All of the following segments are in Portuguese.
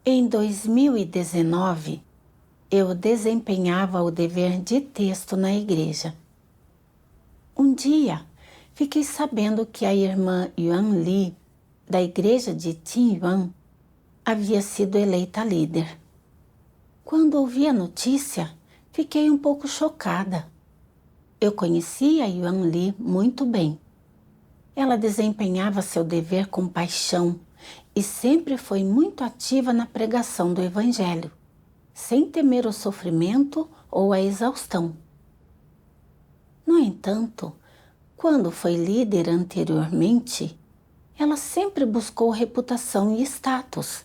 Em 2019, eu desempenhava o dever de texto na igreja. Um dia, fiquei sabendo que a irmã Yuan Li, da igreja de Tinyuan, havia sido eleita líder. Quando ouvi a notícia, fiquei um pouco chocada. Eu conhecia a Yuan Li muito bem. Ela desempenhava seu dever com paixão e sempre foi muito ativa na pregação do Evangelho, sem temer o sofrimento ou a exaustão. No entanto, quando foi líder anteriormente, ela sempre buscou reputação e status,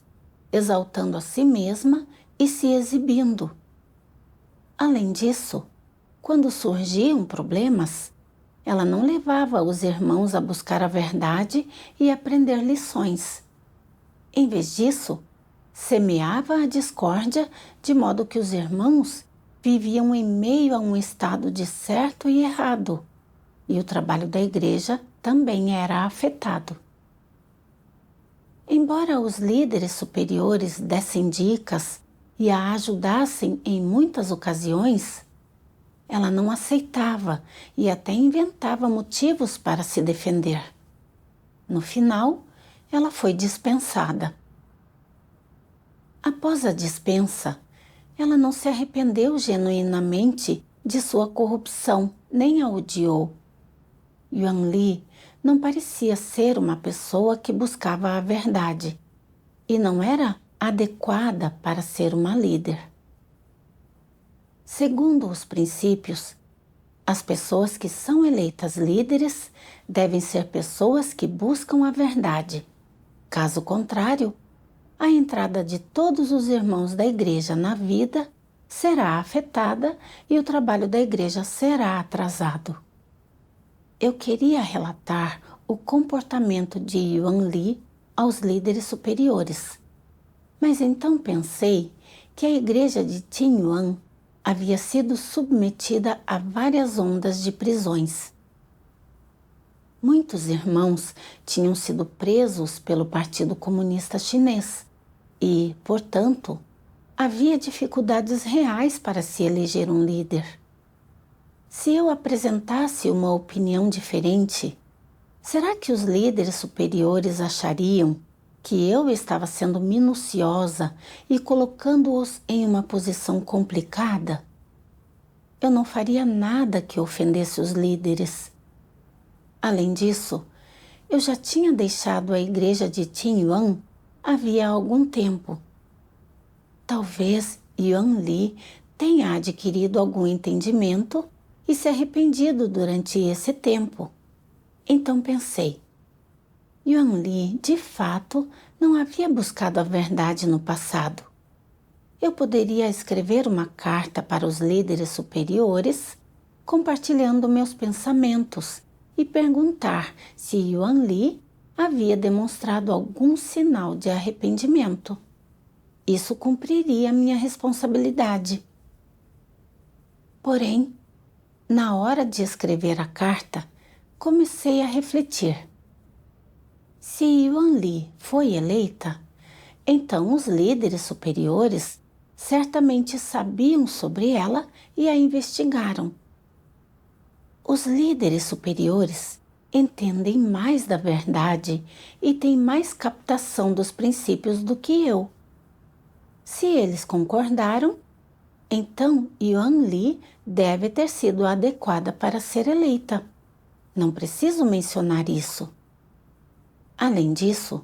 exaltando a si mesma e se exibindo. Além disso, quando surgiam problemas, ela não levava os irmãos a buscar a verdade e aprender lições. Em vez disso, semeava a discórdia de modo que os irmãos viviam em meio a um estado de certo e errado, e o trabalho da igreja também era afetado. Embora os líderes superiores dessem dicas e a ajudassem em muitas ocasiões, ela não aceitava e até inventava motivos para se defender. No final, ela foi dispensada. Após a dispensa, ela não se arrependeu genuinamente de sua corrupção, nem a odiou. Yuan Li não parecia ser uma pessoa que buscava a verdade e não era adequada para ser uma líder. Segundo os princípios, as pessoas que são eleitas líderes devem ser pessoas que buscam a verdade. Caso contrário, a entrada de todos os irmãos da igreja na vida será afetada e o trabalho da igreja será atrasado. Eu queria relatar o comportamento de Yuan Li aos líderes superiores, mas então pensei que a igreja de Tinyuan havia sido submetida a várias ondas de prisões. Muitos irmãos tinham sido presos pelo Partido Comunista Chinês e, portanto, havia dificuldades reais para se eleger um líder. Se eu apresentasse uma opinião diferente, será que os líderes superiores achariam que eu estava sendo minuciosa e colocando-os em uma posição complicada? Eu não faria nada que ofendesse os líderes. Além disso, eu já tinha deixado a igreja de Tinyuan havia algum tempo. Talvez Yuan Li tenha adquirido algum entendimento e se arrependido durante esse tempo. Então pensei, Yuan Li, de fato, não havia buscado a verdade no passado. Eu poderia escrever uma carta para os líderes superiores, compartilhando meus pensamentos e perguntar se Yuan Li havia demonstrado algum sinal de arrependimento. Isso cumpriria minha responsabilidade. Porém, na hora de escrever a carta, comecei a refletir. Se Yuan Li foi eleita, então os líderes superiores certamente sabiam sobre ela e a investigaram. Os líderes superiores entendem mais da verdade e têm mais captação dos princípios do que eu. Se eles concordaram, então Yuan Li deve ter sido adequada para ser eleita. Não preciso mencionar isso. Além disso,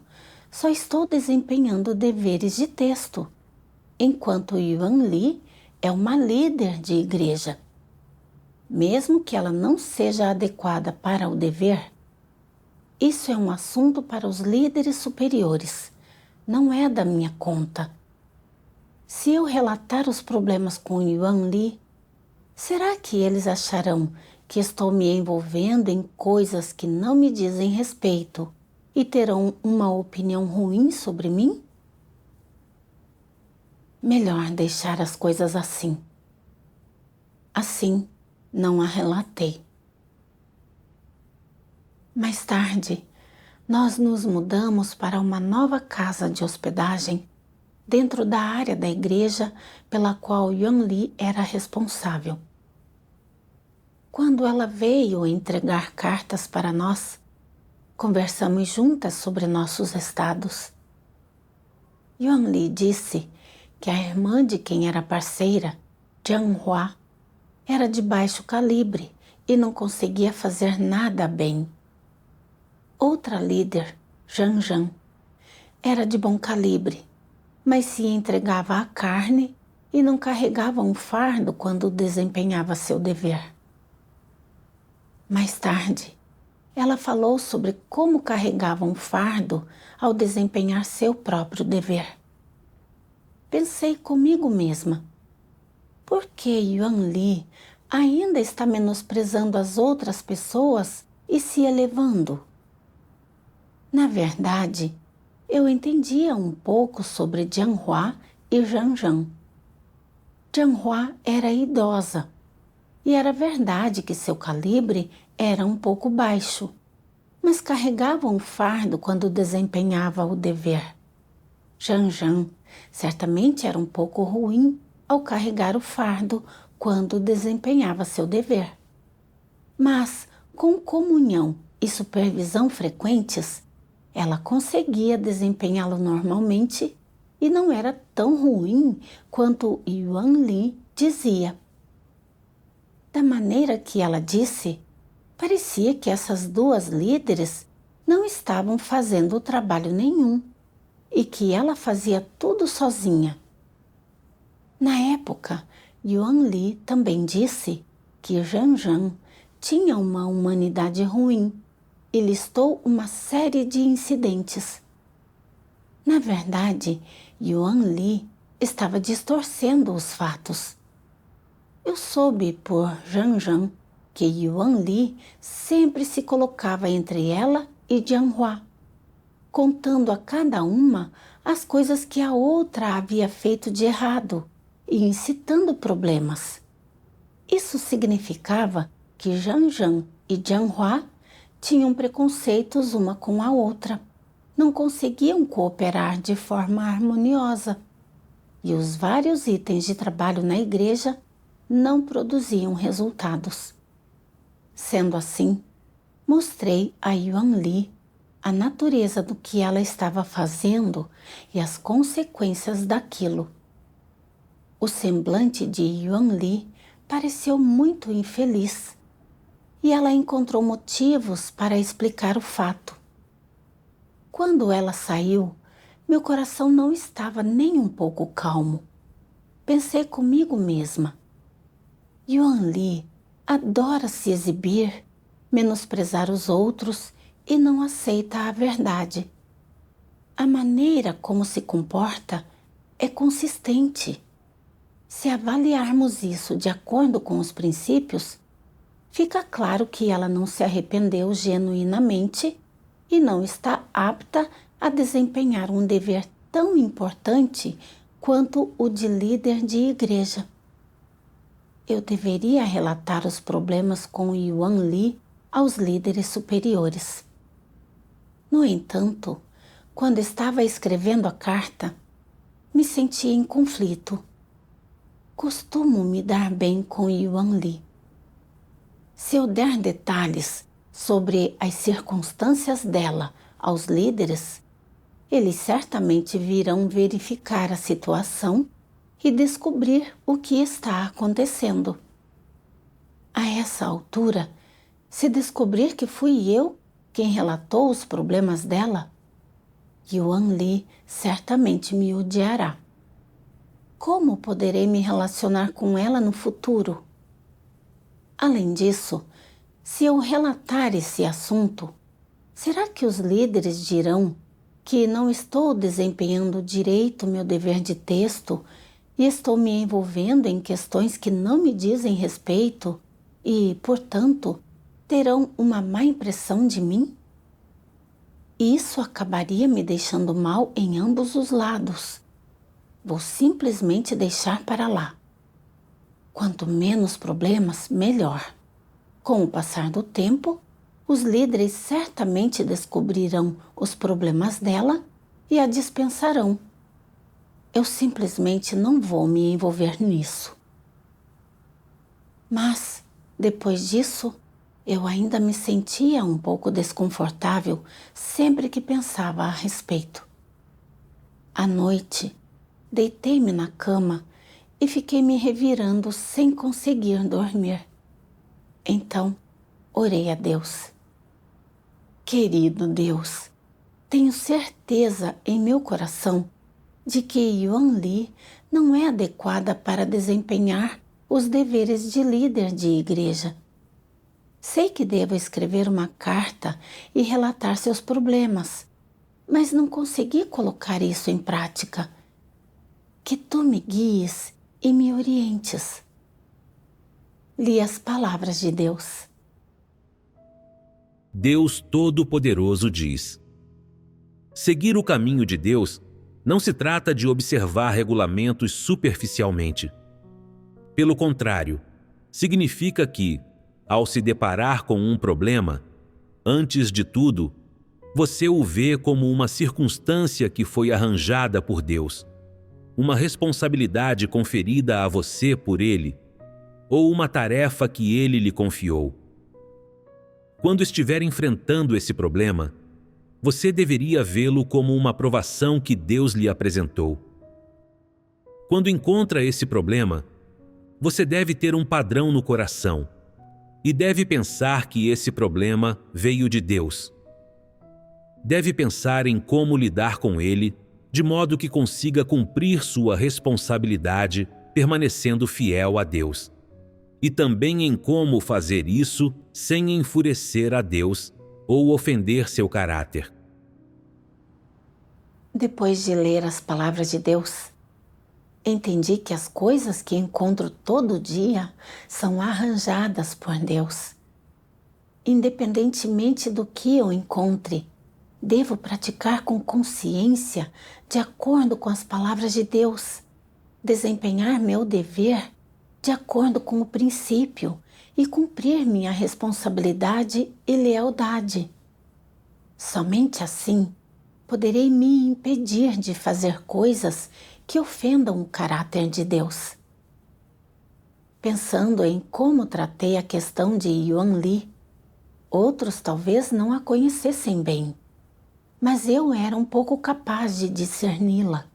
só estou desempenhando deveres de texto, enquanto Yuan Li é uma líder de igreja. Mesmo que ela não seja adequada para o dever, isso é um assunto para os líderes superiores, não é da minha conta. Se eu relatar os problemas com Yuan Li, será que eles acharão que estou me envolvendo em coisas que não me dizem respeito e terão uma opinião ruim sobre mim? Melhor deixar as coisas assim. Assim, não a relatei. Mais tarde, nós nos mudamos para uma nova casa de hospedagem dentro da área da igreja pela qual Yuan Li era responsável. Quando ela veio entregar cartas para nós, conversamos juntas sobre nossos estados. Yuan Li disse que a irmã de quem era parceira, Jiang Hua, era de baixo calibre e não conseguia fazer nada bem. Outra líder, Zhang Zhang, era de bom calibre, mas se entregava à carne e não carregava um fardo quando desempenhava seu dever. Mais tarde, ela falou sobre como carregava um fardo ao desempenhar seu próprio dever. Pensei comigo mesma, por que Yuan Li ainda está menosprezando as outras pessoas e se elevando? Na verdade, eu entendia um pouco sobre Jiang Hua e Zhang Zhang. Jiang Hua era idosa, e era verdade que seu calibre era um pouco baixo, mas carregava um fardo quando desempenhava o dever. Zhang Zhang certamente era um pouco ruim ao carregar o fardo quando desempenhava seu dever. Mas, com comunhão e supervisão frequentes, ela conseguia desempenhá-lo normalmente e não era tão ruim quanto Yuan Li dizia. Da maneira que ela disse, parecia que essas duas líderes não estavam fazendo trabalho nenhum e que ela fazia tudo sozinha. Na época, Yuan Li também disse que Zhang Zhang tinha uma humanidade ruim e listou uma série de incidentes. Na verdade, Yuan Li estava distorcendo os fatos. Eu soube por Zhang Zhang que Yuan Li sempre se colocava entre ela e Jiang Hua, contando a cada uma as coisas que a outra havia feito de errado e incitando problemas. Isso significava que Zhang Zhang e Jiang Hua tinham preconceitos uma com a outra, não conseguiam cooperar de forma harmoniosa, e os vários itens de trabalho na igreja não produziam resultados. Sendo assim, mostrei a Yuan Li a natureza do que ela estava fazendo e as consequências daquilo. O semblante de Yuan Li pareceu muito infeliz e ela encontrou motivos para explicar o fato. Quando ela saiu, meu coração não estava nem um pouco calmo. Pensei comigo mesma, Yuan Li adora se exibir, menosprezar os outros e não aceita a verdade. A maneira como se comporta é consistente. Se avaliarmos isso de acordo com os princípios, fica claro que ela não se arrependeu genuinamente e não está apta a desempenhar um dever tão importante quanto o de líder de igreja. Eu deveria relatar os problemas com Yuan Li aos líderes superiores. No entanto, quando estava escrevendo a carta, me senti em conflito. Costumo me dar bem com Yuan Li. Se eu der detalhes sobre as circunstâncias dela aos líderes, eles certamente virão verificar a situação e descobrir o que está acontecendo. A essa altura, se descobrir que fui eu quem relatou os problemas dela, Yuan Li certamente me odiará. Como poderei me relacionar com ela no futuro? Além disso, se eu relatar esse assunto, será que os líderes dirão que não estou desempenhando direito meu dever de texto e estou me envolvendo em questões que não me dizem respeito e, portanto, terão uma má impressão de mim? Isso acabaria me deixando mal em ambos os lados. Vou simplesmente deixar para lá. Quanto menos problemas, melhor. Com o passar do tempo, os líderes certamente descobrirão os problemas dela e a dispensarão. eu simplesmente não vou me envolver nisso. Mas, depois disso, eu ainda me sentia um pouco desconfortável sempre que pensava a respeito. À noite, deitei-me na cama e fiquei me revirando sem conseguir dormir. Então, orei a Deus. Querido Deus, tenho certeza em meu coração de que Yuan Li não é adequada para desempenhar os deveres de líder de igreja. Sei que devo escrever uma carta e relatar seus problemas, mas não consegui colocar isso em prática. Que tu me guies e me orientes. Li as palavras de Deus. Deus Todo-Poderoso diz: seguir o caminho de Deus não se trata de observar regulamentos superficialmente. Pelo contrário, significa que, ao se deparar com um problema, antes de tudo, você o vê como uma circunstância que foi arranjada por Deus, uma responsabilidade conferida a você por Ele, ou uma tarefa que Ele lhe confiou. Quando estiver enfrentando esse problema, você deveria vê-lo como uma provação que Deus lhe apresentou. Quando encontra esse problema, você deve ter um padrão no coração e deve pensar que esse problema veio de Deus. Deve pensar em como lidar com ele, de modo que consiga cumprir sua responsabilidade permanecendo fiel a Deus. E também em como fazer isso sem enfurecer a Deus ou ofender seu caráter. Depois de ler as palavras de Deus, entendi que as coisas que encontro todo dia são arranjadas por Deus. Independentemente do que eu encontre, devo praticar com consciência, de acordo com as palavras de Deus, desempenhar meu dever de acordo com o princípio e cumprir minha responsabilidade e lealdade. Somente assim poderei me impedir de fazer coisas que ofendam o caráter de Deus. Pensando em como tratei a questão de Yuan Li, outros talvez não a conhecessem bem, mas eu era um pouco capaz de discerni-la.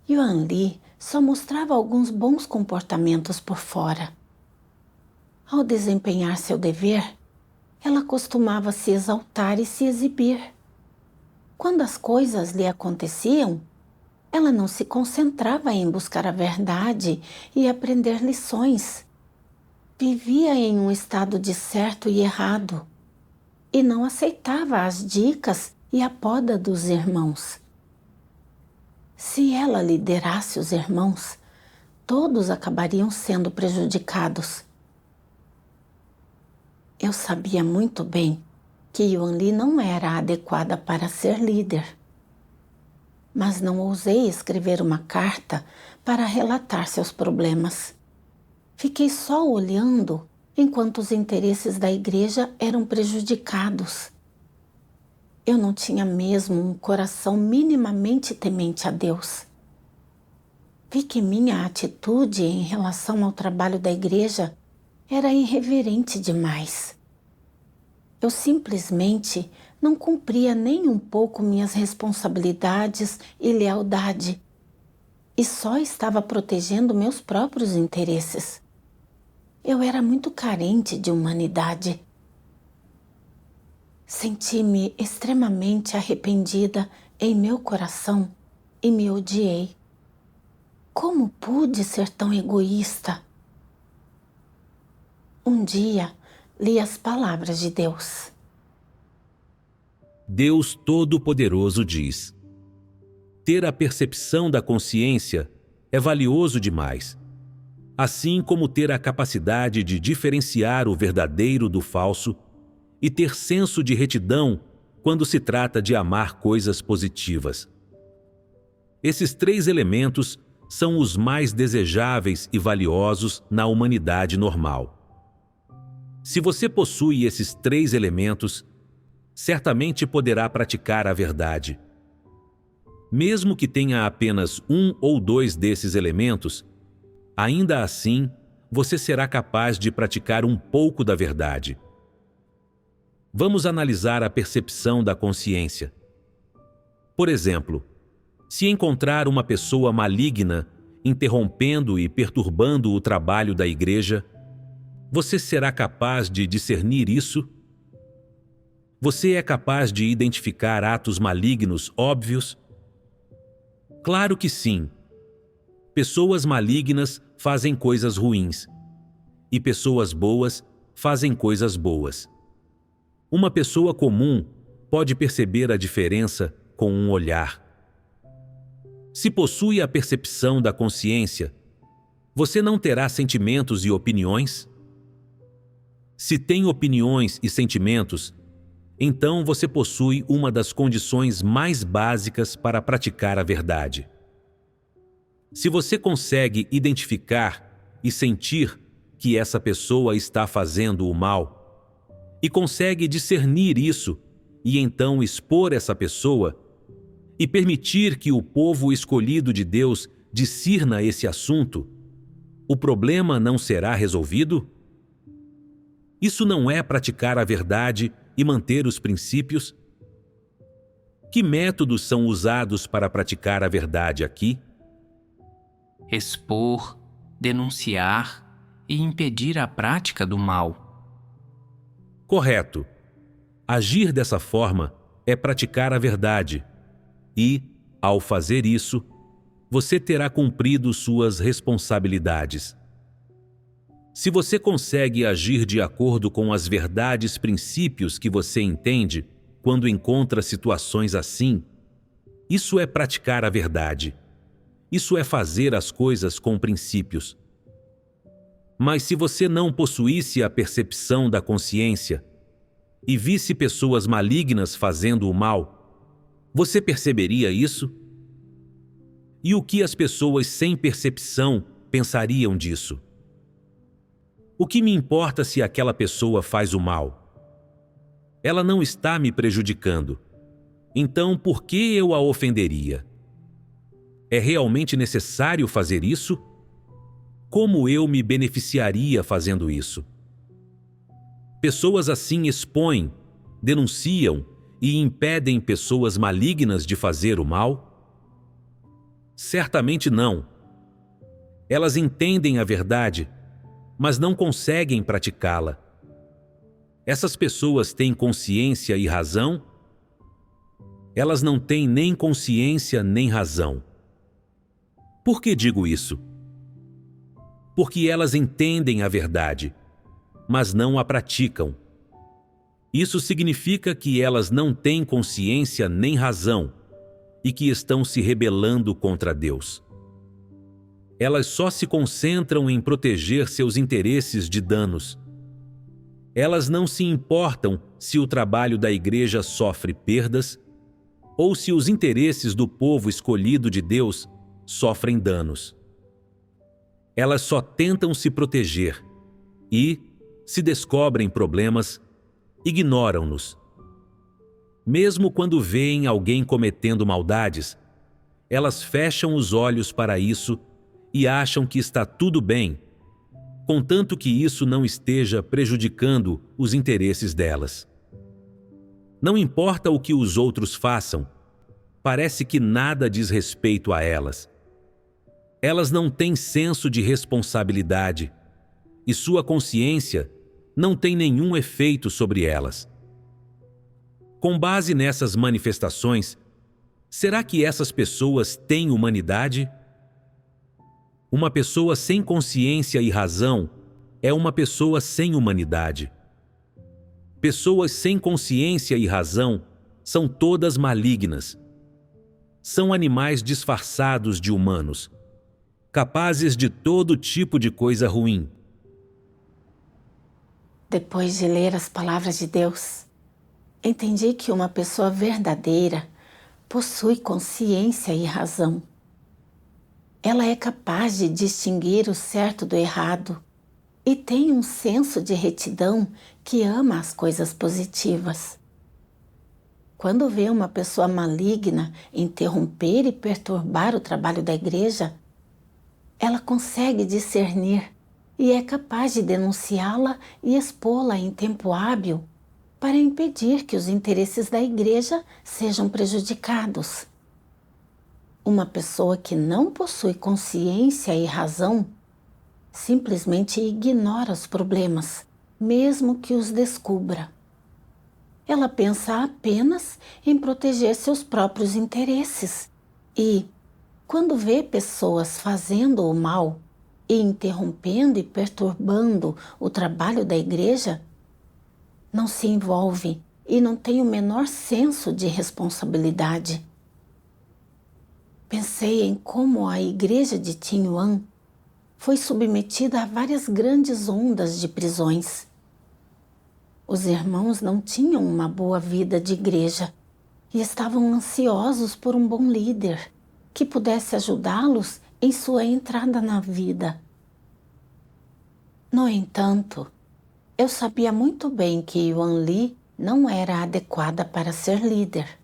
Yuan Li só mostrava alguns bons comportamentos por fora. Ao desempenhar seu dever, ela costumava se exaltar e se exibir. Quando as coisas lhe aconteciam, ela não se concentrava em buscar a verdade e aprender lições. Vivia em um estado de certo e errado e não aceitava as dicas e a poda dos irmãos. Se ela liderasse os irmãos, todos acabariam sendo prejudicados. Eu sabia muito bem que Yuan Li não era adequada para ser líder, mas não ousei escrever uma carta para relatar seus problemas. Fiquei só olhando enquanto os interesses da igreja eram prejudicados. Eu não tinha mesmo um coração minimamente temente a Deus. Vi que minha atitude em relação ao trabalho da igreja era irreverente demais. Eu simplesmente não cumpria nem um pouco minhas responsabilidades e lealdade, e só estava protegendo meus próprios interesses. Eu era muito carente de humanidade. Senti-me extremamente arrependida em meu coração e me odiei. Como pude ser tão egoísta? Um dia, li as palavras de Deus. Deus Todo-Poderoso diz: ter a percepção da consciência é valioso demais, assim como ter a capacidade de diferenciar o verdadeiro do falso e ter senso de retidão quando se trata de amar coisas positivas. Esses 3 elementos são os mais desejáveis e valiosos na humanidade normal. Se você possui esses 3 elementos, certamente poderá praticar a verdade. mesmo que tenha apenas um ou dois desses elementos, ainda assim você será capaz de praticar um pouco da verdade. Vamos analisar a percepção da consciência. Por exemplo, se encontrar uma pessoa maligna interrompendo e perturbando o trabalho da igreja, você será capaz de discernir isso? Você é capaz de identificar atos malignos óbvios? Claro que sim. Pessoas malignas fazem coisas ruins, e pessoas boas fazem coisas boas. Uma pessoa comum pode perceber a diferença com um olhar. Se possui a percepção da consciência, você não terá sentimentos e opiniões? Se tem opiniões e sentimentos, então você possui uma das condições mais básicas para praticar a verdade. Se você consegue identificar e sentir que essa pessoa está fazendo o mal, e consegue discernir isso, e então expor essa pessoa, e permitir que o povo escolhido de Deus discirna esse assunto, o problema não será resolvido? Isso não é praticar a verdade e manter os princípios? Que métodos são usados para praticar a verdade aqui? Expor, denunciar e impedir a prática do mal. Correto. Agir dessa forma é praticar a verdade e, ao fazer isso, você terá cumprido suas responsabilidades. Se você consegue agir de acordo com as verdades, princípios que você entende quando encontra situações assim, isso é praticar a verdade. Isso é fazer as coisas com princípios. Mas se você não possuísse a percepção da consciência e visse pessoas malignas fazendo o mal, você perceberia isso? E o que as pessoas sem percepção pensariam disso? O que me importa se aquela pessoa faz o mal? Ela não está me prejudicando. Então, por que eu a ofenderia? É realmente necessário fazer isso? Como eu me beneficiaria fazendo isso? Pessoas assim expõem, denunciam e impedem pessoas malignas de fazer o mal? Certamente não. Elas entendem a verdade, mas não conseguem praticá-la. Essas pessoas têm consciência e razão? Elas não têm nem consciência nem razão. Por que digo isso? Porque elas entendem a verdade, mas não a praticam. Isso significa que elas não têm consciência nem razão e que estão se rebelando contra Deus. Elas só se concentram em proteger seus interesses de danos. Elas não se importam se o trabalho da igreja sofre perdas ou se os interesses do povo escolhido de Deus sofrem danos. Elas só tentam se proteger e, se descobrem problemas, ignoram-nos. Mesmo quando veem alguém cometendo maldades, elas fecham os olhos para isso e acham que está tudo bem, contanto que isso não esteja prejudicando os interesses delas. Não importa o que os outros façam, parece que nada diz respeito a elas. Elas não têm senso de responsabilidade e sua consciência não tem nenhum efeito sobre elas. Com base nessas manifestações, será que essas pessoas têm humanidade? Uma pessoa sem consciência e razão é uma pessoa sem humanidade. Pessoas sem consciência e razão são todas malignas. São animais disfarçados de humanos, capazes de todo tipo de coisa ruim. Depois de ler as palavras de Deus, entendi que uma pessoa verdadeira possui consciência e razão. Ela é capaz de distinguir o certo do errado e tem um senso de retidão que ama as coisas positivas. quando vê uma pessoa maligna interromper e perturbar o trabalho da igreja, ela consegue discernir e é capaz de denunciá-la e expô-la em tempo hábil para impedir que os interesses da igreja sejam prejudicados. Uma pessoa que não possui consciência e razão simplesmente ignora os problemas, mesmo que os descubra. Ela pensa apenas em proteger seus próprios interesses e, quando vê pessoas fazendo o mal e interrompendo e perturbando o trabalho da igreja, não se envolve e não tem o menor senso de responsabilidade. Pensei em como a igreja de Tinhuan foi submetida a várias grandes ondas de prisões. Os irmãos não tinham uma boa vida de igreja e estavam ansiosos por um bom líder que pudesse ajudá-los em sua entrada na vida. No entanto, eu sabia muito bem que Yuan Li não era adequada para ser líder,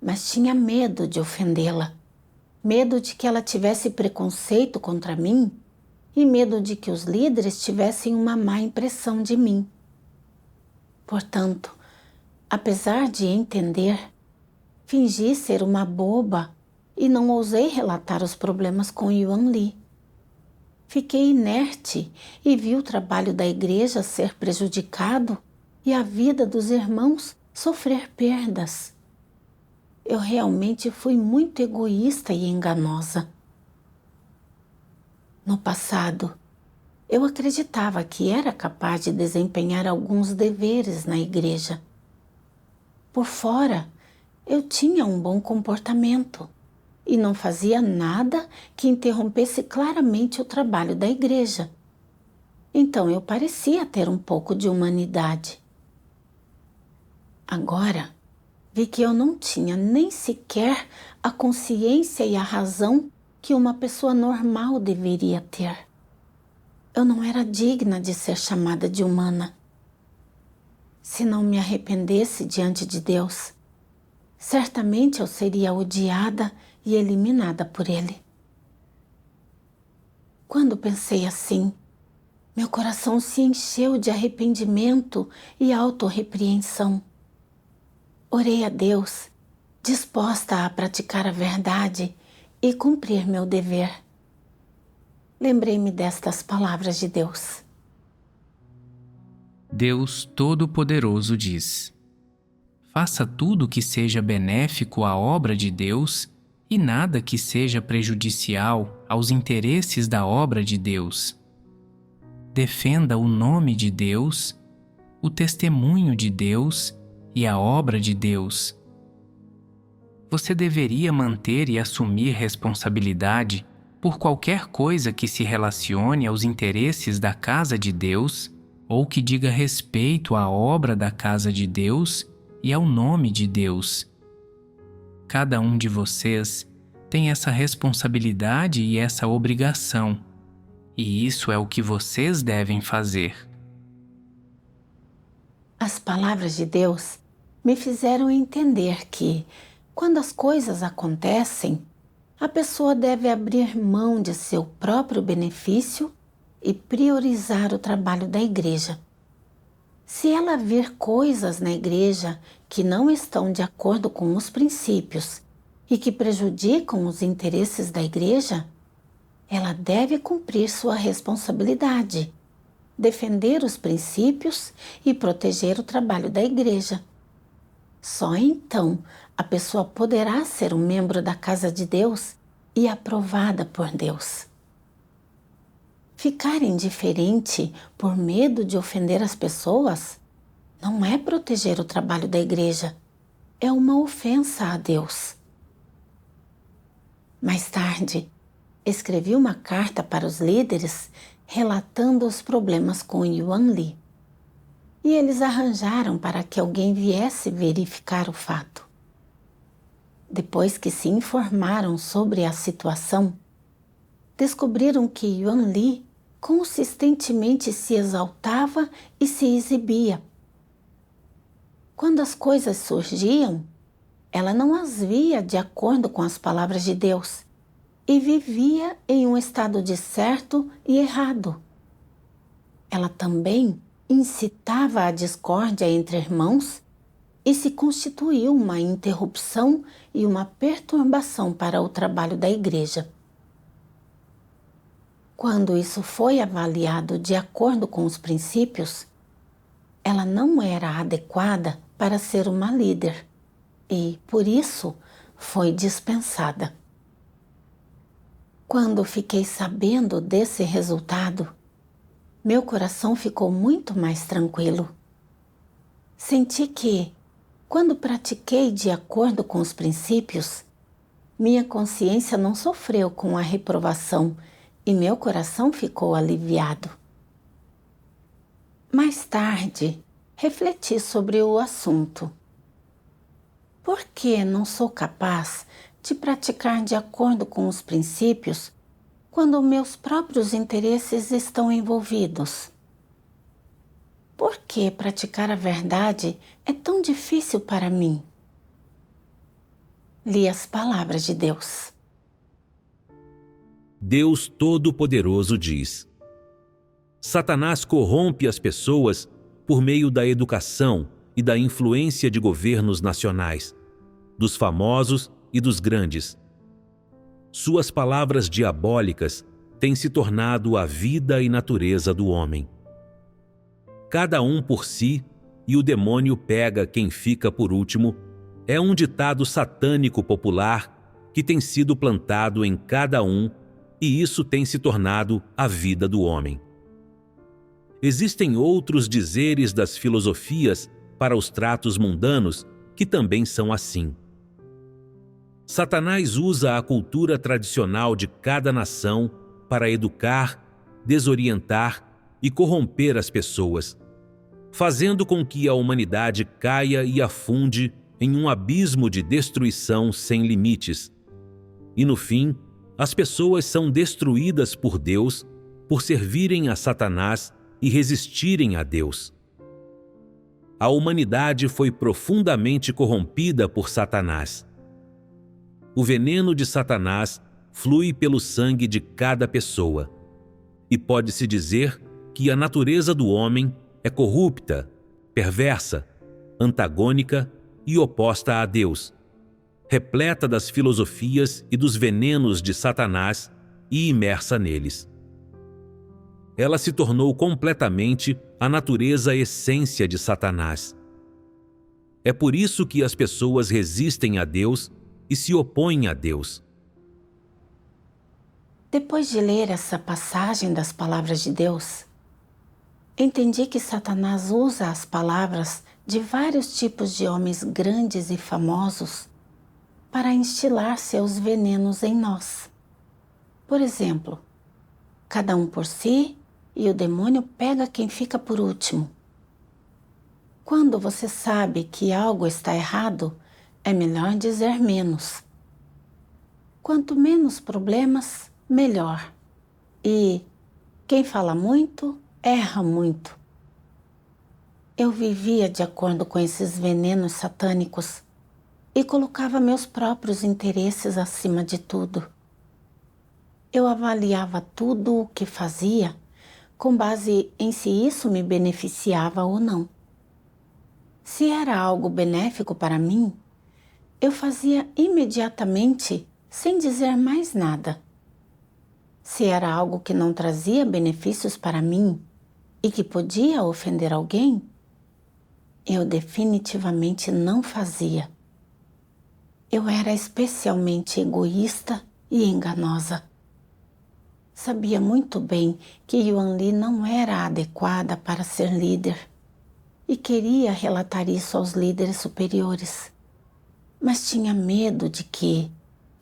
mas tinha medo de ofendê-la, medo de que ela tivesse preconceito contra mim e medo de que os líderes tivessem uma má impressão de mim. Portanto, apesar de entender, fingi ser uma boba e não ousei relatar os problemas com Yuan Li. Fiquei inerte e vi o trabalho da igreja ser prejudicado e a vida dos irmãos sofrer perdas. Eu realmente fui muito egoísta e enganosa. No passado, eu acreditava que era capaz de desempenhar alguns deveres na igreja. Por fora, eu tinha um bom comportamento e não fazia nada que interrompesse claramente o trabalho da igreja. Então eu parecia ter um pouco de humanidade. Agora, vi que eu não tinha nem sequer a consciência e a razão que uma pessoa normal deveria ter. Eu não era digna de ser chamada de humana. Se não me arrependesse diante de Deus, certamente eu seria odiada e eliminada por Ele. Quando pensei assim, meu coração se encheu de arrependimento e autorrepreensão. Orei a Deus, disposta a praticar a verdade e cumprir meu dever. Lembrei-me destas palavras de Deus. Deus Todo-Poderoso diz: faça tudo que seja benéfico à obra de Deus e nada que seja prejudicial aos interesses da obra de Deus. Defenda o nome de Deus, o testemunho de Deus e a obra de Deus. Você deveria manter e assumir responsabilidade por qualquer coisa que se relacione aos interesses da casa de Deus ou que diga respeito à obra da casa de Deus e ao nome de Deus. Cada um de vocês tem essa responsabilidade e essa obrigação, e isso é o que vocês devem fazer. As palavras de Deus me fizeram entender que, quando as coisas acontecem, a pessoa deve abrir mão de seu próprio benefício e priorizar o trabalho da igreja. Se ela vir coisas na igreja que não estão de acordo com os princípios e que prejudicam os interesses da igreja, ela deve cumprir sua responsabilidade, defender os princípios e proteger o trabalho da igreja. Só então a pessoa poderá ser um membro da casa de Deus e aprovada por Deus. Ficar indiferente por medo de ofender as pessoas não é proteger o trabalho da igreja, é uma ofensa a Deus. Mais tarde, escrevi uma carta para os líderes relatando os problemas com Yuan Li. E eles arranjaram para que alguém viesse verificar o fato. Depois que se informaram sobre a situação, descobriram que Yuan Li consistentemente se exaltava e se exibia. Quando as coisas surgiam, ela não as via de acordo com as palavras de Deus e vivia em um estado de certo e errado. Ela também incitava a discórdia entre irmãos e se constituiu uma interrupção e uma perturbação para o trabalho da igreja. Quando isso foi avaliado de acordo com os princípios, ela não era adequada para ser uma líder e, por isso, foi dispensada. Quando fiquei sabendo desse resultado, meu coração ficou muito mais tranquilo. Senti que, quando pratiquei de acordo com os princípios, minha consciência não sofreu com a reprovação e meu coração ficou aliviado. Mais tarde, refleti sobre o assunto. Por que não sou capaz de praticar de acordo com os princípios quando meus próprios interesses estão envolvidos? Por que praticar a verdade é tão difícil para mim? Li as palavras de Deus. Deus Todo-Poderoso diz: Satanás corrompe as pessoas por meio da educação e da influência de governos nacionais, dos famosos e dos grandes. Suas palavras diabólicas têm se tornado a vida e natureza do homem. Cada um por si, e o demônio pega quem fica por último, é um ditado satânico popular que tem sido plantado em cada um, e isso tem se tornado a vida do homem. Existem outros dizeres das filosofias para os tratos mundanos que também são assim. Satanás usa a cultura tradicional de cada nação para educar, desorientar e corromper as pessoas, fazendo com que a humanidade caia e afunde em um abismo de destruição sem limites. E no fim, as pessoas são destruídas por Deus por servirem a Satanás e resistirem a Deus. A humanidade foi profundamente corrompida por Satanás. O veneno de Satanás flui pelo sangue de cada pessoa, e pode-se dizer que a natureza do homem é corrupta, perversa, antagônica e oposta a Deus, repleta das filosofias e dos venenos de Satanás e imersa neles. Ela se tornou completamente a natureza essência de Satanás. É por isso que as pessoas resistem a Deus e se opõem a Deus. Depois de ler essa passagem das palavras de Deus, entendi que Satanás usa as palavras de vários tipos de homens grandes e famosos para instilar seus venenos em nós. Por exemplo, cada um por si e o demônio pega quem fica por último. Quando você sabe que algo está errado, é melhor dizer menos. Quanto menos problemas, melhor. E quem fala muito, erra muito. Eu vivia de acordo com esses venenos satânicos e colocava meus próprios interesses acima de tudo. Eu avaliava tudo o que fazia com base em se isso me beneficiava ou não. Se era algo benéfico para mim, eu fazia imediatamente sem dizer mais nada. Se era algo que não trazia benefícios para mim e que podia ofender alguém, eu definitivamente não fazia. Eu era especialmente egoísta e enganosa. Sabia muito bem que Yuan Li não era adequada para ser líder e queria relatar isso aos líderes superiores. Mas tinha medo de que,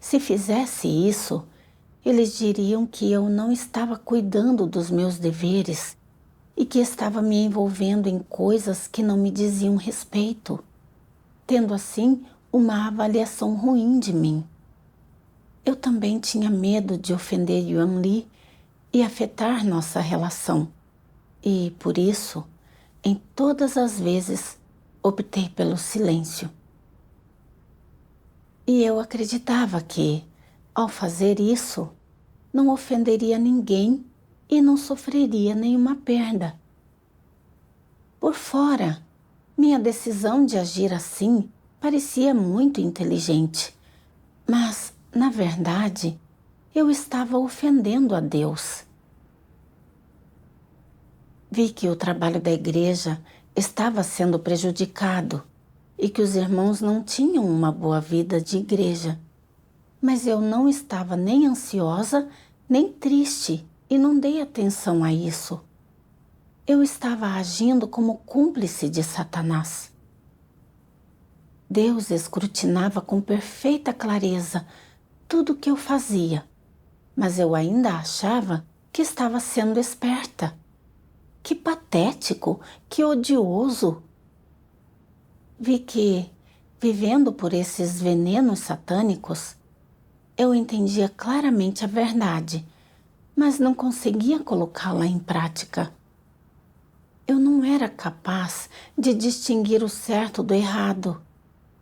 se fizesse isso, eles diriam que eu não estava cuidando dos meus deveres e que estava me envolvendo em coisas que não me diziam respeito, tendo assim uma avaliação ruim de mim. Eu também tinha medo de ofender Yuan Li e afetar nossa relação. E, por isso, em todas as vezes, optei pelo silêncio. E eu acreditava que, ao fazer isso, não ofenderia ninguém e não sofreria nenhuma perda. Por fora, minha decisão de agir assim parecia muito inteligente, mas, na verdade, eu estava ofendendo a Deus. Vi que o trabalho da igreja estava sendo prejudicado e que os irmãos não tinham uma boa vida de igreja. Mas eu não estava nem ansiosa, nem triste e não dei atenção a isso. Eu estava agindo como cúmplice de Satanás. Deus escrutinava com perfeita clareza tudo o que eu fazia, mas eu ainda achava que estava sendo esperta. Que patético, que odioso! Vi que, vivendo por esses venenos satânicos, eu entendia claramente a verdade, mas não conseguia colocá-la em prática. Eu não era capaz de distinguir o certo do errado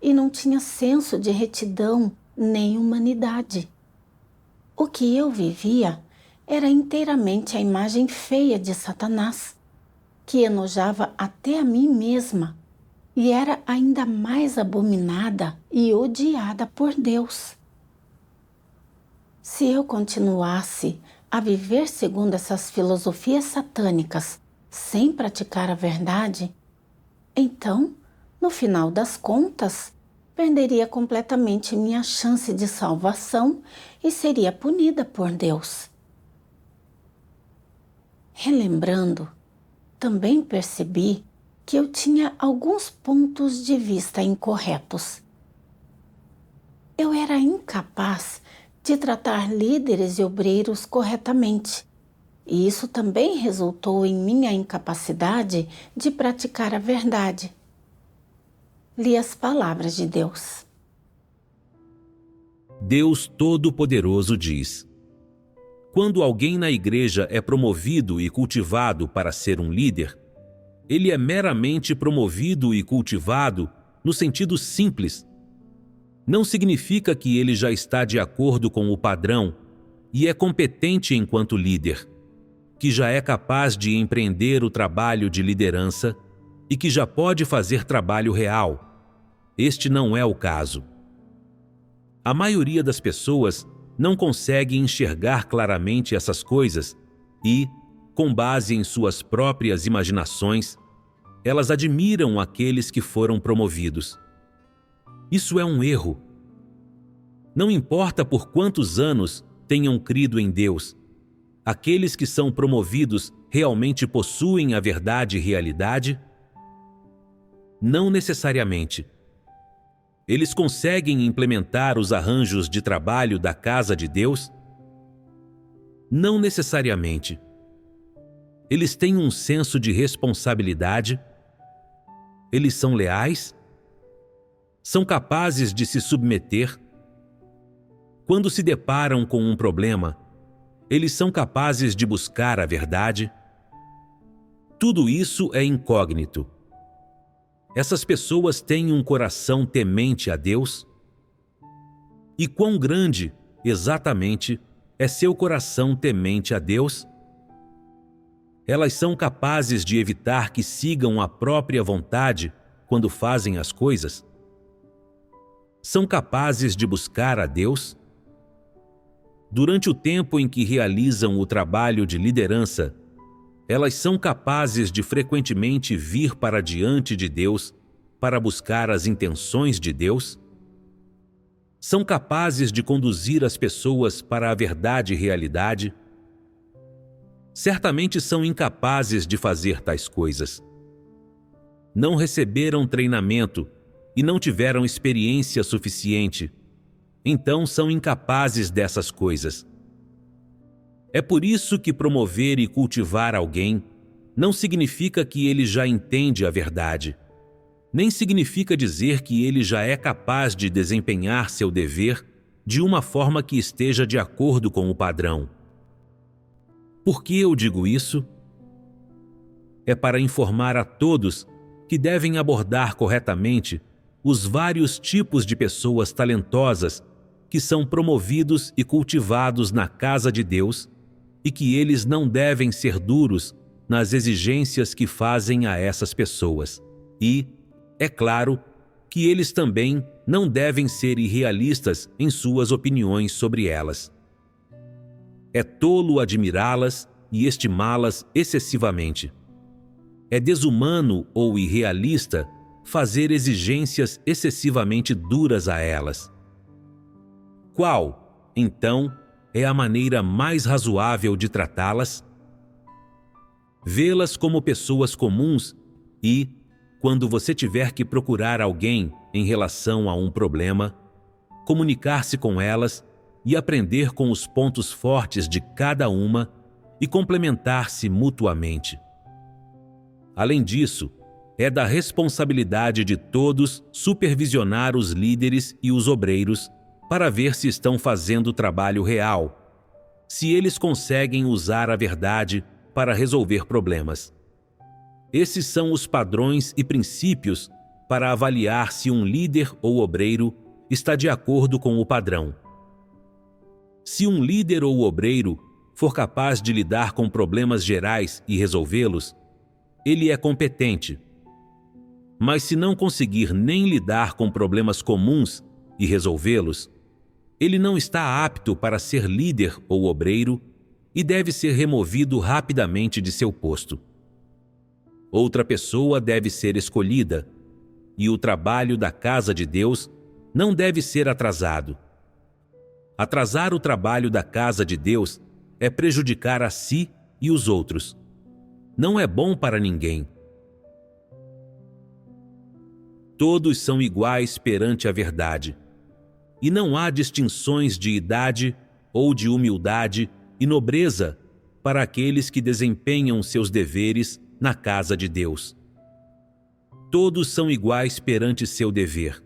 e não tinha senso de retidão nem humanidade. O que eu vivia era inteiramente a imagem feia de Satanás, que enojava até a mim mesma e era ainda mais abominada e odiada por Deus. Se eu continuasse a viver segundo essas filosofias satânicas sem praticar a verdade, então, no final das contas, perderia completamente minha chance de salvação e seria punida por Deus. Relembrando, também percebi que eu tinha alguns pontos de vista incorretos. Eu era incapaz de tratar líderes e obreiros corretamente, e isso também resultou em minha incapacidade de praticar a verdade. Li as palavras de Deus. Deus Todo-Poderoso diz: quando alguém na igreja é promovido e cultivado para ser um líder, ele é meramente promovido e cultivado no sentido simples. Não significa que ele já está de acordo com o padrão e é competente enquanto líder, que já é capaz de empreender o trabalho de liderança e que já pode fazer trabalho real. Este não é o caso. A maioria das pessoas não consegue enxergar claramente essas coisas e, com base em suas próprias imaginações, elas admiram aqueles que foram promovidos. Isso é um erro. Não importa por quantos anos tenham crido em Deus, aqueles que são promovidos realmente possuem a verdade e realidade? Não necessariamente. Eles conseguem implementar os arranjos de trabalho da casa de Deus? Não necessariamente. Eles têm um senso de responsabilidade? Eles são leais? São capazes de se submeter? Quando se deparam com um problema, eles são capazes de buscar a verdade? Tudo isso é incógnito. Essas pessoas têm um coração temente a Deus? E quão grande, exatamente, é seu coração temente a Deus? Elas são capazes de evitar que sigam a própria vontade quando fazem as coisas? São capazes de buscar a Deus? Durante o tempo em que realizam o trabalho de liderança, elas são capazes de frequentemente vir para diante de Deus para buscar as intenções de Deus? São capazes de conduzir as pessoas para a verdade e realidade? Certamente são incapazes de fazer tais coisas. Não receberam treinamento e não tiveram experiência suficiente, então são incapazes dessas coisas. É por isso que promover e cultivar alguém não significa que ele já entende a verdade, nem significa dizer que ele já é capaz de desempenhar seu dever de uma forma que esteja de acordo com o padrão. Por que eu digo isso? É para informar a todos que devem abordar corretamente os vários tipos de pessoas talentosas que são promovidos e cultivados na casa de Deus e que eles não devem ser duros nas exigências que fazem a essas pessoas. E, é claro, que eles também não devem ser irrealistas em suas opiniões sobre elas. É tolo admirá-las e estimá-las excessivamente. É desumano ou irrealista fazer exigências excessivamente duras a elas. Qual, então, é a maneira mais razoável de tratá-las? Vê-las como pessoas comuns e, quando você tiver que procurar alguém em relação a um problema, comunicar-se com elas e aprender com os pontos fortes de cada uma e complementar-se mutuamente. Além disso, é da responsabilidade de todos supervisionar os líderes e os obreiros para ver se estão fazendo o trabalho real, se eles conseguem usar a verdade para resolver problemas. Esses são os padrões e princípios para avaliar se um líder ou obreiro está de acordo com o padrão. Se um líder ou obreiro for capaz de lidar com problemas gerais e resolvê-los, ele é competente. Mas se não conseguir nem lidar com problemas comuns e resolvê-los, ele não está apto para ser líder ou obreiro e deve ser removido rapidamente de seu posto. Outra pessoa deve ser escolhida, e o trabalho da casa de Deus não deve ser atrasado. Atrasar o trabalho da casa de Deus é prejudicar a si e os outros. Não é bom para ninguém. Todos são iguais perante a verdade, e não há distinções de idade ou de humildade e nobreza para aqueles que desempenham seus deveres na casa de Deus. Todos são iguais perante seu dever,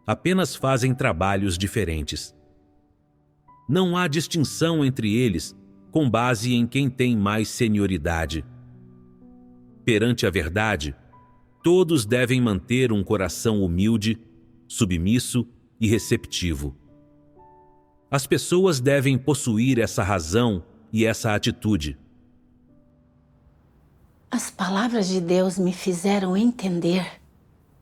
apenas fazem trabalhos diferentes. Não há distinção entre eles com base em quem tem mais senioridade. Perante a verdade, todos devem manter um coração humilde, submisso e receptivo. As pessoas devem possuir essa razão e essa atitude. As palavras de Deus me fizeram entender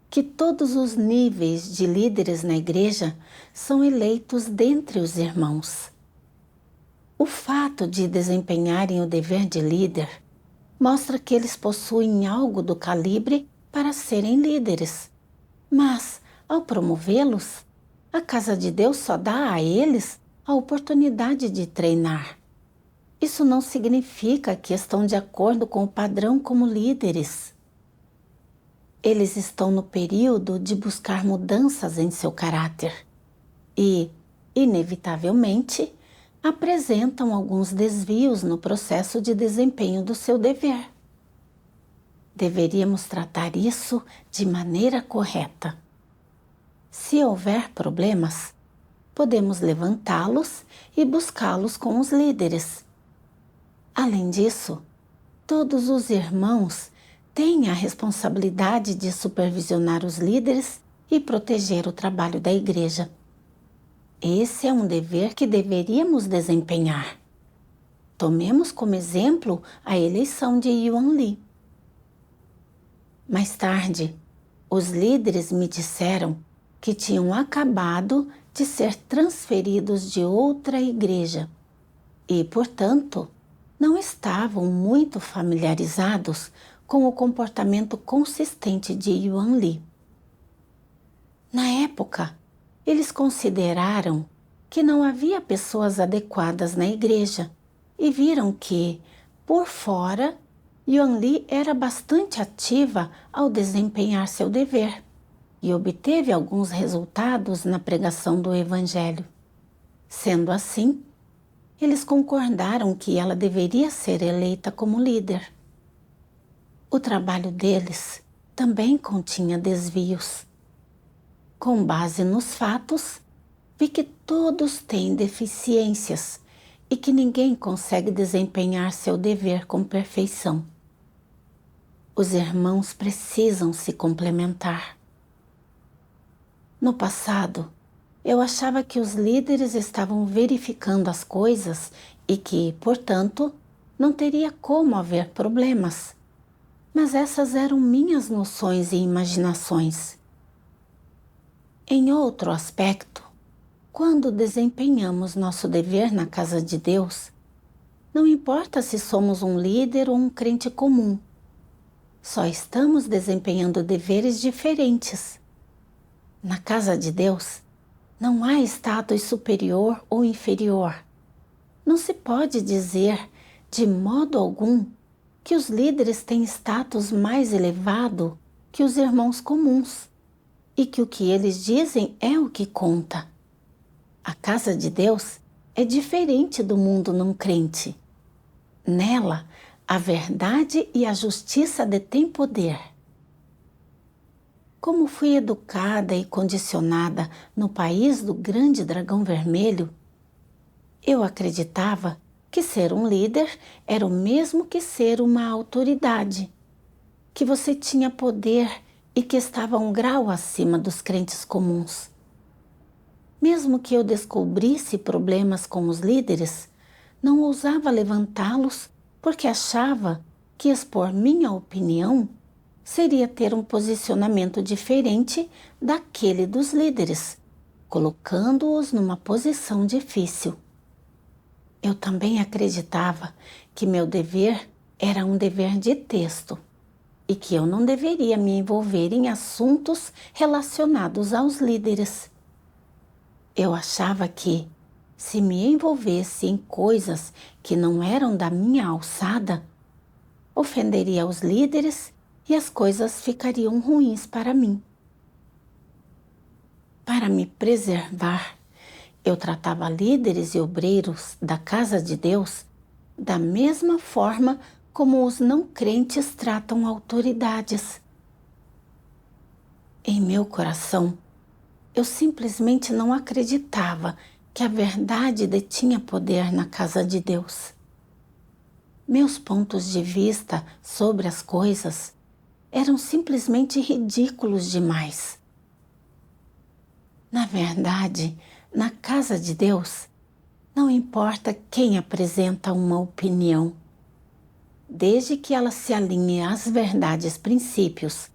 que todos os níveis de líderes na igreja são eleitos dentre os irmãos. O fato de desempenharem o dever de líder mostra que eles possuem algo do calibre para serem líderes. Mas, ao promovê-los, a casa de Deus só dá a eles a oportunidade de treinar. Isso não significa que estão de acordo com o padrão como líderes. Eles estão no período de buscar mudanças em seu caráter e, inevitavelmente, apresentam alguns desvios no processo de desempenho do seu dever. Deveríamos tratar isso de maneira correta. Se houver problemas, podemos levantá-los e buscá-los com os líderes. Além disso, todos os irmãos têm a responsabilidade de supervisionar os líderes e proteger o trabalho da igreja. Esse é um dever que deveríamos desempenhar. Tomemos como exemplo a eleição de Yuan Li. Mais tarde, os líderes me disseram que tinham acabado de ser transferidos de outra igreja e, portanto, não estavam muito familiarizados com o comportamento consistente de Yuan Li. Na época, eles consideraram que não havia pessoas adequadas na igreja e viram que, por fora, Yuan Li era bastante ativa ao desempenhar seu dever e obteve alguns resultados na pregação do Evangelho. Sendo assim, eles concordaram que ela deveria ser eleita como líder. O trabalho deles também continha desvios. Com base nos fatos, vi que todos têm deficiências e que ninguém consegue desempenhar seu dever com perfeição. Os irmãos precisam se complementar. No passado, eu achava que os líderes estavam verificando as coisas e que, portanto, não teria como haver problemas. Mas essas eram minhas noções e imaginações. Em outro aspecto, quando desempenhamos nosso dever na casa de Deus, não importa se somos um líder ou um crente comum, só estamos desempenhando deveres diferentes. Na casa de Deus, não há status superior ou inferior. Não se pode dizer, de modo algum, que os líderes têm status mais elevado que os irmãos comuns e que o que eles dizem é o que conta. A casa de Deus é diferente do mundo não crente. Nela, a verdade e a justiça detêm poder. Como fui educada e condicionada no país do grande dragão vermelho, eu acreditava que ser um líder era o mesmo que ser uma autoridade, que você tinha poder e que estava um grau acima dos crentes comuns. Mesmo que eu descobrisse problemas com os líderes, não ousava levantá-los porque achava que expor minha opinião seria ter um posicionamento diferente daquele dos líderes, colocando-os numa posição difícil. Eu também acreditava que meu dever era um dever de texto e que eu não deveria me envolver em assuntos relacionados aos líderes. Eu achava que, se me envolvesse em coisas que não eram da minha alçada, ofenderia os líderes e as coisas ficariam ruins para mim. Para me preservar, eu tratava líderes e obreiros da casa de Deus da mesma forma como os não crentes tratam autoridades. Em meu coração, eu simplesmente não acreditava que a verdade detinha poder na casa de Deus. Meus pontos de vista sobre as coisas eram simplesmente ridículos demais. Na verdade, na casa de Deus, não importa quem apresenta uma opinião, desde que ela se alinhe às verdades, princípios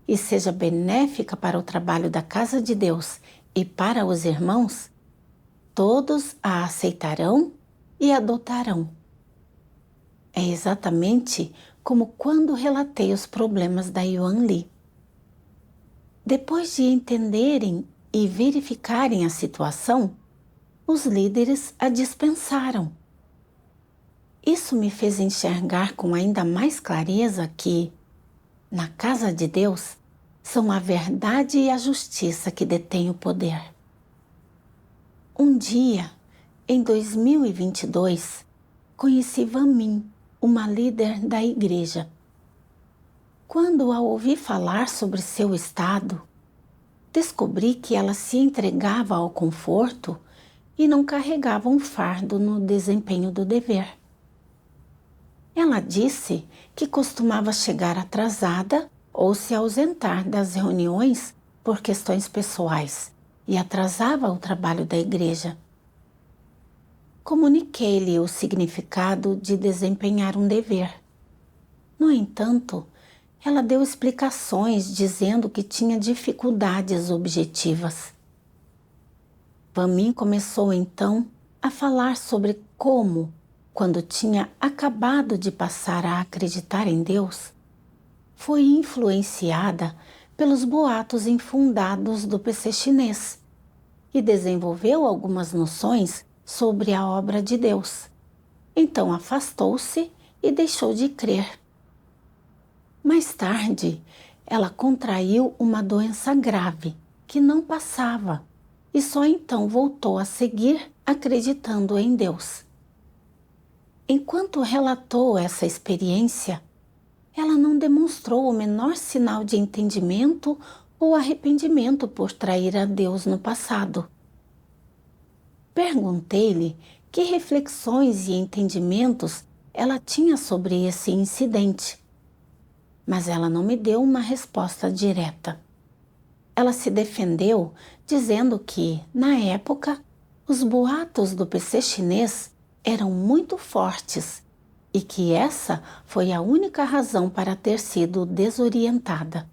e seja benéfica para o trabalho da casa de Deus e para os irmãos, todos a aceitarão e adotarão. É exatamente como quando relatei os problemas da Yuan Li. Depois de entenderem e verificarem a situação, os líderes a dispensaram. Isso me fez enxergar com ainda mais clareza que, na casa de Deus, são a verdade e a justiça que detêm o poder. Um dia, em 2022, conheci Van Min, uma líder da igreja. Quando a ouvi falar sobre seu estado, descobri que ela se entregava ao conforto e não carregava um fardo no desempenho do dever. Ela disse que costumava chegar atrasada ou se ausentar das reuniões por questões pessoais e atrasava o trabalho da igreja. Comuniquei-lhe o significado de desempenhar um dever. No entanto, ela deu explicações dizendo que tinha dificuldades objetivas. Van Min começou então a falar sobre como, quando tinha acabado de passar a acreditar em Deus, foi influenciada pelos boatos infundados do PC chinês e desenvolveu algumas noções sobre a obra de Deus. Então afastou-se e deixou de crer. Mais tarde, ela contraiu uma doença grave que não passava e só então voltou a seguir acreditando em Deus. Enquanto relatou essa experiência, ela não demonstrou o menor sinal de entendimento ou arrependimento por trair a Deus no passado. Perguntei-lhe que reflexões e entendimentos ela tinha sobre esse incidente. mas ela não me deu uma resposta direta. Ela se defendeu dizendo que, na época, os boatos do PC chinês eram muito fortes e que essa foi a única razão para ter sido desorientada.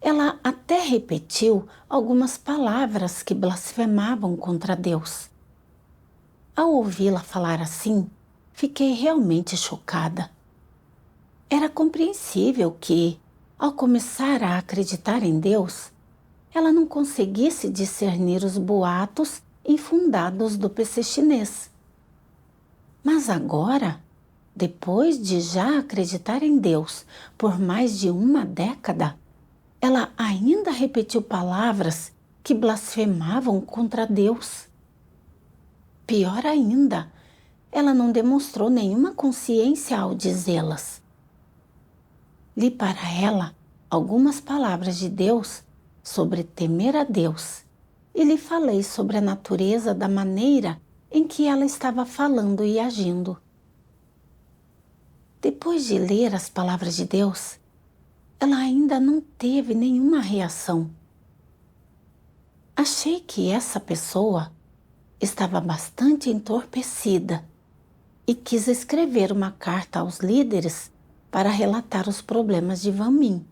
Ela até repetiu algumas palavras que blasfemavam contra Deus. Ao ouvi-la falar assim, fiquei realmente chocada. Era compreensível que, ao começar a acreditar em Deus, ela não conseguisse discernir os boatos infundados do PC chinês. Mas agora, depois de já acreditar em Deus por mais de uma década, ela ainda repetiu palavras que blasfemavam contra Deus. Pior ainda, ela não demonstrou nenhuma consciência ao dizê-las. Li para ela algumas palavras de Deus sobre temer a Deus e lhe falei sobre a natureza da maneira em que ela estava falando e agindo. Depois de ler as palavras de Deus, ela ainda não teve nenhuma reação. Achei que essa pessoa estava bastante entorpecida e quis escrever uma carta aos líderes para relatar os problemas de Wang Min.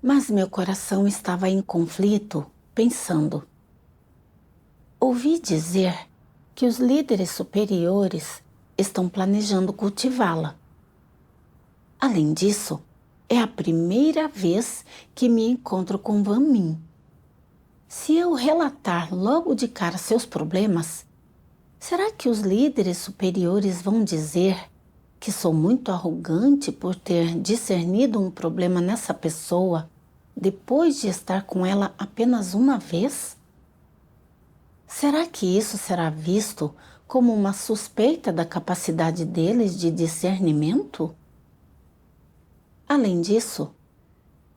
Mas meu coração estava em conflito, pensando. Ouvi dizer que os líderes superiores estão planejando cultivá-la. Além disso, é a primeira vez que me encontro com Wang Min. Se eu relatar logo de cara seus problemas, será que os líderes superiores vão dizer que sou muito arrogante por ter discernido um problema nessa pessoa depois de estar com ela apenas uma vez? Será que isso será visto como uma suspeita da capacidade deles de discernimento? Além disso,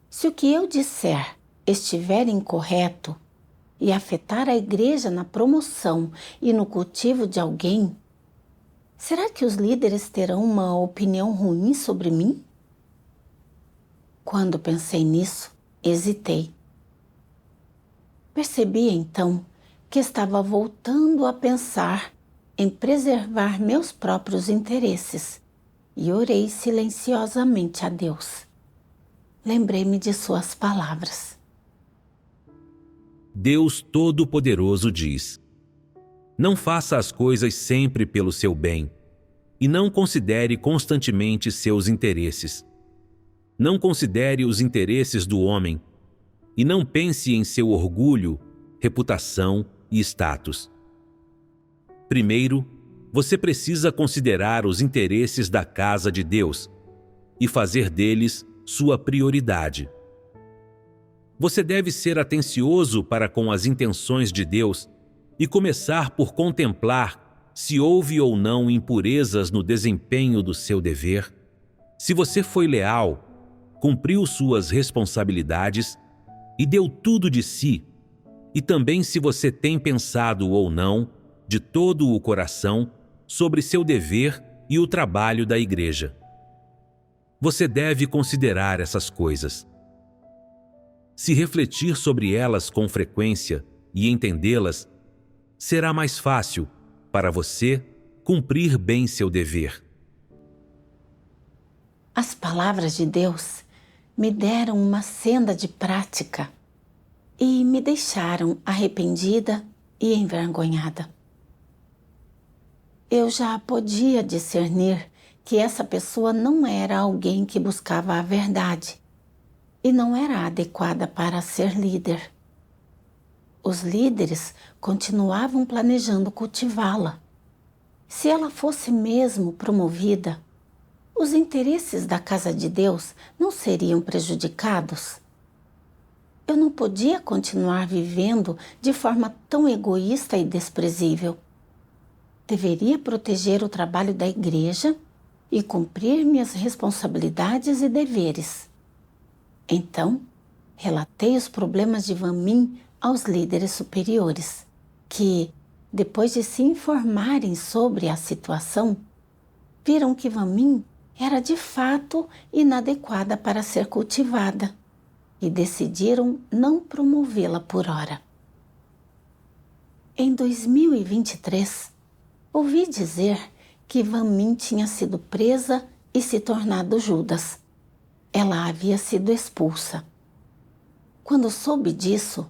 se o que eu disser estiver incorreto e afetar a igreja na promoção e no cultivo de alguém, será que os líderes terão uma opinião ruim sobre mim? Quando pensei nisso, hesitei. Percebi então que estava voltando a pensar em preservar meus próprios interesses e orei silenciosamente a Deus. Lembrei-me de suas palavras. Deus Todo-Poderoso diz: não faça as coisas sempre pelo seu bem e não considere constantemente seus interesses. Não considere os interesses do homem e não pense em seu orgulho, reputação e status. Primeiro, você precisa considerar os interesses da casa de Deus e fazer deles sua prioridade. Você deve ser atencioso para com as intenções de Deus e começar por contemplar se houve ou não impurezas no desempenho do seu dever, se você foi leal, cumpriu suas responsabilidades e deu tudo de si, e também se você tem pensado ou não, de todo o coração, sobre seu dever e o trabalho da igreja. Você deve considerar essas coisas. Se refletir sobre elas com frequência e entendê-las, será mais fácil para você cumprir bem seu dever. As palavras de Deus me deram uma senda de prática e me deixaram arrependida e envergonhada. Eu já podia discernir que essa pessoa não era alguém que buscava a verdade e não era adequada para ser líder. Os líderes continuavam planejando cultivá-la. Se ela fosse mesmo promovida, os interesses da casa de Deus não seriam prejudicados? Eu não podia continuar vivendo de forma tão egoísta e desprezível. Deveria proteger o trabalho da igreja e cumprir minhas responsabilidades e deveres. Então, relatei os problemas de Wang Min aos líderes superiores, que, depois de se informarem sobre a situação, viram que Wang Min era de fato inadequada para ser cultivada e decidiram não promovê-la por hora. Em 2023, ouvi dizer que Van Min tinha sido presa e se tornado Judas. Ela havia sido expulsa. Quando soube disso,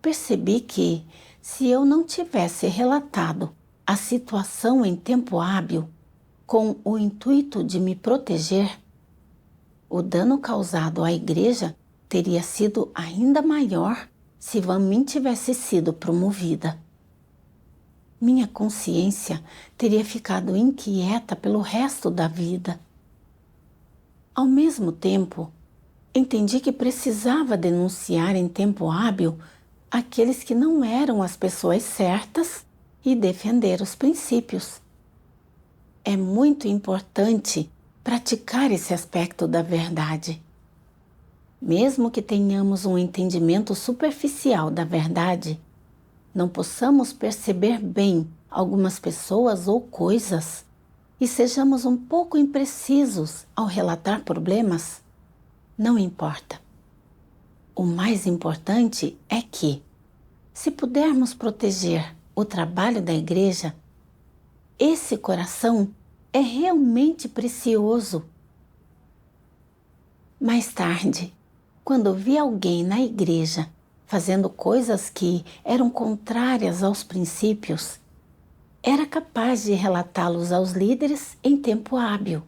percebi que, se eu não tivesse relatado a situação em tempo hábil, com o intuito de me proteger, o dano causado à igreja teria sido ainda maior se Van Min tivesse sido promovida. Minha consciência teria ficado inquieta pelo resto da vida. Ao mesmo tempo, entendi que precisava denunciar em tempo hábil aqueles que não eram as pessoas certas e defender os princípios. É muito importante praticar esse aspecto da verdade. Mesmo que tenhamos um entendimento superficial da verdade, não possamos perceber bem algumas pessoas ou coisas e sejamos um pouco imprecisos ao relatar problemas, não importa. O mais importante é que, se pudermos proteger o trabalho da igreja, esse coração é realmente precioso. Mais tarde, quando vi alguém na igreja fazendo coisas que eram contrárias aos princípios, era capaz de relatá-los aos líderes em tempo hábil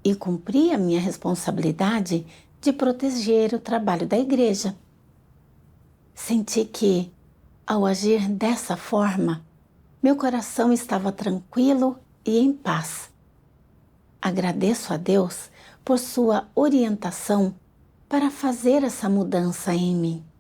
e cumpri a minha responsabilidade de proteger o trabalho da igreja. Senti que, ao agir dessa forma, meu coração estava tranquilo e em paz. Agradeço a Deus por sua orientação para fazer essa mudança em mim.